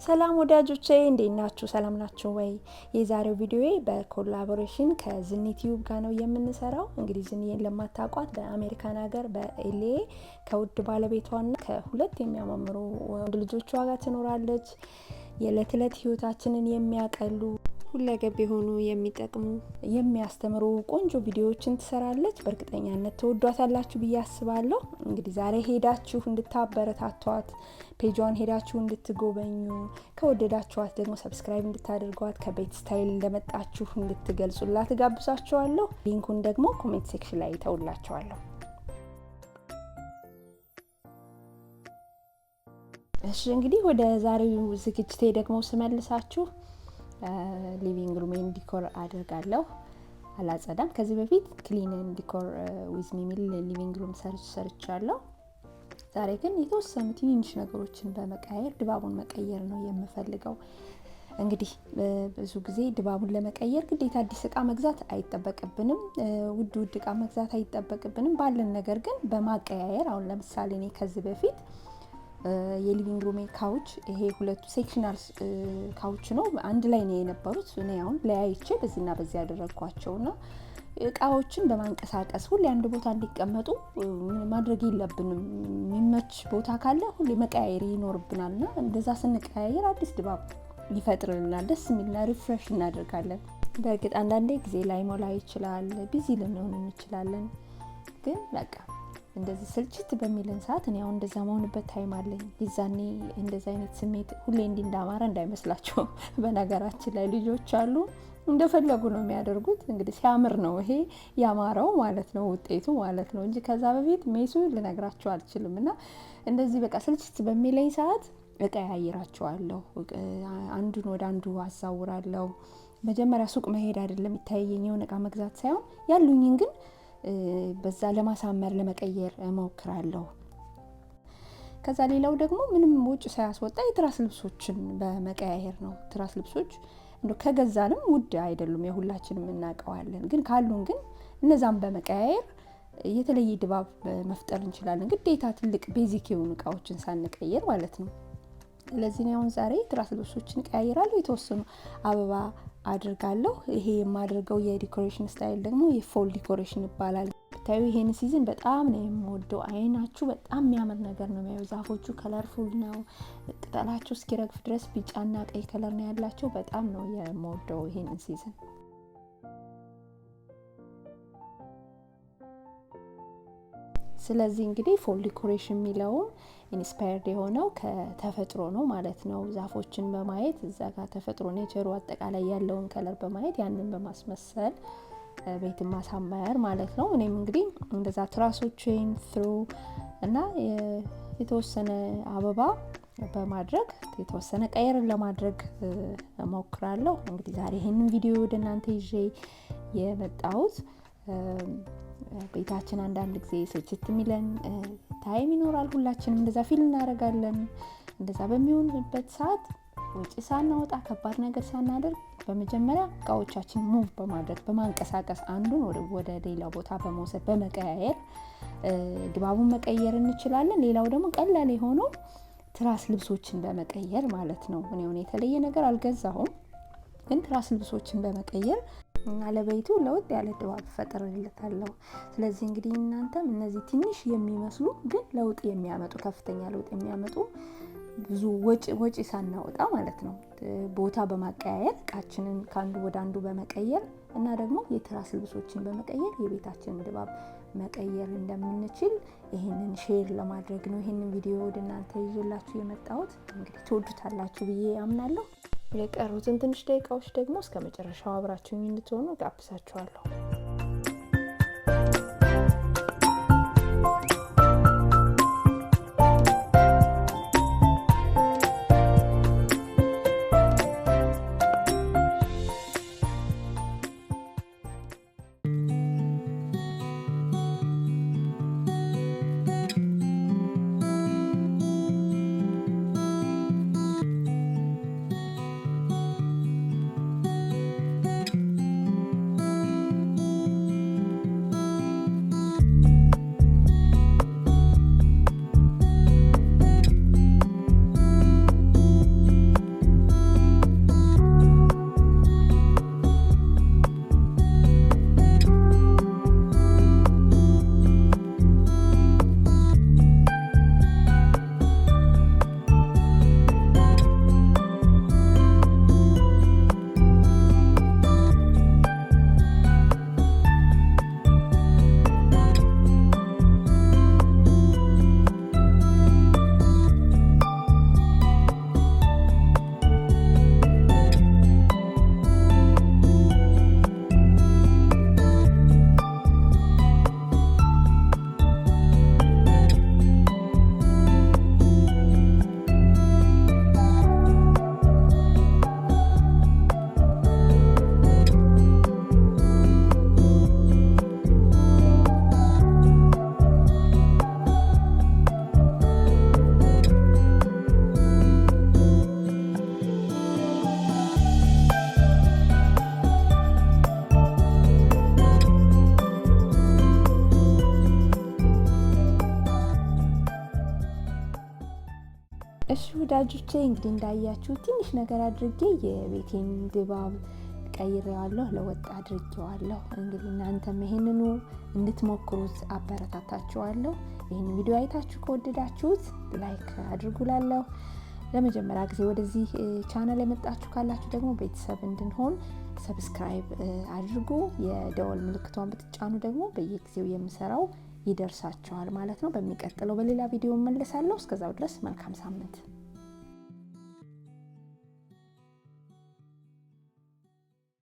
ሰላም ወዳጆቼ እንዴት ናችሁ? ሰላም ናችሁ ወይ? የዛሬው ቪዲዮዬ በኮላቦሬሽን ከዝኒ ቲዩብ ጋር ነው የምንሰራው። እንግዲህ ዝኒን ለማታውቋት በአሜሪካን ሀገር በኤልኤ ከውድ ባለቤቷና ከሁለት የሚያማምሩ ወንድ ልጆቿ ጋር ትኖራለች። የዕለት ዕለት ህይወታችንን የሚያቀሉ ሁለገብ የሆኑ የሚጠቅሙ የሚያስተምሩ ቆንጆ ቪዲዮዎችን ትሰራለች። በእርግጠኛነት ተወዷታላችሁ ብዬ አስባለሁ። እንግዲህ ዛሬ ሄዳችሁ እንድታበረታቷት፣ ፔጇን ሄዳችሁ እንድትጎበኙ፣ ከወደዳችኋት ደግሞ ሰብስክራይብ እንድታደርጓት፣ ከቤትስታይል እንደመጣችሁ እንድትገልጹላት ጋብዛችኋለሁ። ሊንኩን ደግሞ ኮሜንት ሴክሽን ላይ ተውላችኋለሁ። እሺ እንግዲህ ወደ ዛሬው ዝግጅቴ ደግሞ ስመልሳችሁ ሊቪንግ ሩሜን ዲኮር አድርጋለሁ። አላጸዳም። ከዚህ በፊት ክሊን ዲኮር ዊዝ ሚ ሚል ሊቪንግ ሩም ሰርቻለሁ። ዛሬ ግን የተወሰኑ ትንንሽ ነገሮችን በመቀያየር ድባቡን መቀየር ነው የምፈልገው። እንግዲህ ብዙ ጊዜ ድባቡን ለመቀየር ግዴታ አዲስ እቃ መግዛት አይጠበቅብንም፣ ውድ እቃ መግዛት አይጠበቅብንም። ባለን ነገር ግን በማቀያየር አሁን ለምሳሌ እኔ ከዚህ በፊት የሊቪንግ ሩሜ ካውች ይሄ ሁለቱ ሴክሽናል ካውች ነው፣ አንድ ላይ ነው የነበሩት። እኔ አሁን ለያይቼ በዚህና በዚህ ያደረኳቸውና እቃዎችን በማንቀሳቀስ ሁሌ አንድ ቦታ እንዲቀመጡ ማድረግ የለብንም። የሚመች ቦታ ካለ ሁሌ መቀያየር ይኖርብናልና እንደዛ ስንቀያየር አዲስ ድባብ ይፈጥርልናል፣ ደስ የሚልና ሪፍሬሽ እናደርጋለን። በእርግጥ አንዳንዴ ጊዜ ላይ ሞላ ይችላል፣ ቢዚ ልንሆን እንችላለን። ግን በቃ እንደዚህ ስልችት በሚለን ሰዓት እኔ አሁን እንደዛ መሆንበት ታይም አለኝ። ይዛኔ እንደዛ አይነት ስሜት ሁሌ እንዳማረ እንዳይመስላችሁ። በነገራችን ላይ ልጆች አሉ እንደፈለጉ ነው የሚያደርጉት። እንግዲህ ሲያምር ነው ይሄ ያማረው ማለት ነው፣ ውጤቱ ማለት ነው እንጂ ከዛ በፊት ሜሱ ልነግራችሁ አልችልምና እንደዚህ በቃ ስልችት በሚለኝ ሰዓት እቀያይራቸዋለሁ። አንዱን ወደ አንዱ አዛውራለሁ። መጀመሪያ ሱቅ መሄድ አይደለም ይታየኝ የሆነ እቃ መግዛት ሳይሆን ያሉኝን ግን በዛ ለማሳመር ለመቀየር እሞክራለሁ። ከዛ ሌላው ደግሞ ምንም ወጪ ሳያስወጣ የትራስ ልብሶችን በመቀያየር ነው። ትራስ ልብሶች ከገዛንም ውድ አይደሉም፣ የሁላችንም እናውቀዋለን። ግን ካሉን ግን እነዛን በመቀያየር የተለየ ድባብ መፍጠር እንችላለን። ግዴታ ትልቅ ቤዚክ የሆኑ እቃዎችን ሳንቀይር ማለት ነው። ስለዚህ ነው አሁን ዛሬ ትራስ ልብሶችን ቀያይራለሁ። የተወሰኑ አበባ አድርጋለሁ። ይሄ የማደርገው የዲኮሬሽን ስታይል ደግሞ የፎል ዲኮሬሽን ይባላል። ታዩ ይሄን ሲዝን በጣም ነው የምወደው። አይናችሁ በጣም የሚያምር ነገር ነው የሚያዩ። ዛፎቹ ከለርፉል ነው፣ ቅጠላቸው እስኪረግፍ ድረስ ቢጫና ቀይ ከለር ነው ያላቸው። በጣም ነው የምወደው ይሄን ሲዝን። ስለዚህ እንግዲህ ፎል ዲኮሬሽን የሚለው ኢንስፓየርድ የሆነው ከተፈጥሮ ነው ማለት ነው። ዛፎችን በማየት እዛ ጋር ተፈጥሮ ኔቸሩ አጠቃላይ ያለውን ከለር በማየት ያንን በማስመሰል ቤትን ማሳመር ማለት ነው። እኔም እንግዲህ እንደዛ ትራሶችን ትሩ እና የተወሰነ አበባ በማድረግ የተወሰነ ቀየርን ለማድረግ እሞክራለሁ። እንግዲህ ዛሬ ይሄንን ቪዲዮ ወደ እናንተ ይዤ የመጣሁት ቤታችን አንዳንድ ጊዜ ስልችት የሚለን ታይም ይኖራል። ሁላችንም እንደዛ ፊል እናደርጋለን። እንደዛ በሚሆንበት ሰዓት ወጪ ሳናወጣ ከባድ ነገር ሳናደርግ በመጀመሪያ እቃዎቻችን ሙቭ በማድረግ በማንቀሳቀስ አንዱን ወደ ሌላ ቦታ በመውሰድ በመቀያየር ድባቡን መቀየር እንችላለን። ሌላው ደግሞ ቀላል የሆነው ትራስ ልብሶችን በመቀየር ማለት ነው። እኔ የተለየ ነገር አልገዛሁም፣ ግን ትራስ ልብሶችን በመቀየር እና ለቤቱ ለውጥ ያለ ድባብ ፈጥርልታለሁ። ስለዚህ እንግዲህ እናንተም እነዚህ ትንሽ የሚመስሉ ግን ለውጥ የሚያመጡ ከፍተኛ ለውጥ የሚያመጡ ብዙ ወጪ ሳናወጣ ማለት ነው ቦታ በማቀያየር እቃችንን ከአንዱ ወደ አንዱ በመቀየር እና ደግሞ የትራስ ልብሶችን በመቀየር የቤታችንን ድባብ መቀየር እንደምንችል ይሄንን ሼር ለማድረግ ነው ይሄንን ቪዲዮ ወደ እናንተ ይዤላችሁ የመጣሁት። እንግዲህ ትወዱታላችሁ ብዬ አምናለሁ። የቀሩትን ትንሽ ደቂቃዎች ደግሞ እስከ መጨረሻው አብራችሁኝ እንድትሆኑ ጋብዛችኋለሁ። ወዳጆቼ እንግዲህ እንዳያችሁ ትንሽ ነገር አድርጌ የቤቴን ድባብ ቀይሬዋለሁ፣ ለወጥ አድርጌዋለሁ። እንግዲህ እናንተም ይሄንኑ እንድትሞክሩት አበረታታችኋለሁ። ይሄን ቪዲዮ አይታችሁ ከወደዳችሁት ላይክ አድርጉላለሁ። ለመጀመሪያ ጊዜ ወደዚህ ቻናል የመጣችሁ ካላችሁ ደግሞ ቤተሰብ እንድንሆን ሰብስክራይብ አድርጉ። የደወል ምልክቷን ብትጫኑ ደግሞ በየጊዜው የምሰራው ይደርሳችኋል ማለት ነው። በሚቀጥለው በሌላ ቪዲዮ እመለሳለሁ። እስከዛው ድረስ መልካም ሳምንት።